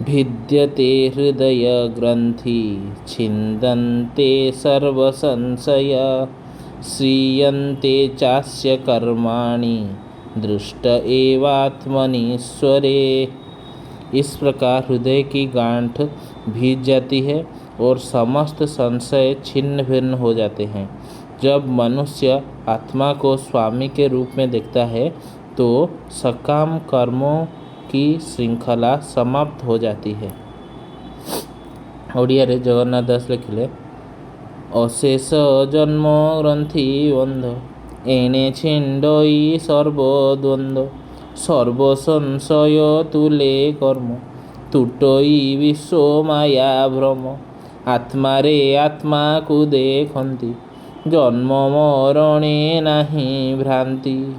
भिद्यते हृदयग्रन्थि छिन्दन्ते सर्वसंशय श्रीयन्ते चास्य कर्माणि दृष्ट एवात्मनीश्वरे। इस प्रकार हृदय की गांठ भीग जाती है और समस्त संशय छिन्न भिन्न हो जाते हैं। जब मनुष्य आत्मा को स्वामी के रूप में देखता है तो सकाम कर्मों की श्रृंखला समाप्त हो जाती है। ओडिया रे जगन्नाथ दास लिखिले अशेष जन्म ग्रंथि बंध एणे छिंडई सर्वद्वंद्व सर्व संशय तुले कर्म तुटई विश्व माया भ्रम आत्मा रे आत्मा को देखंती जन्म मरणे नाही भ्रांति।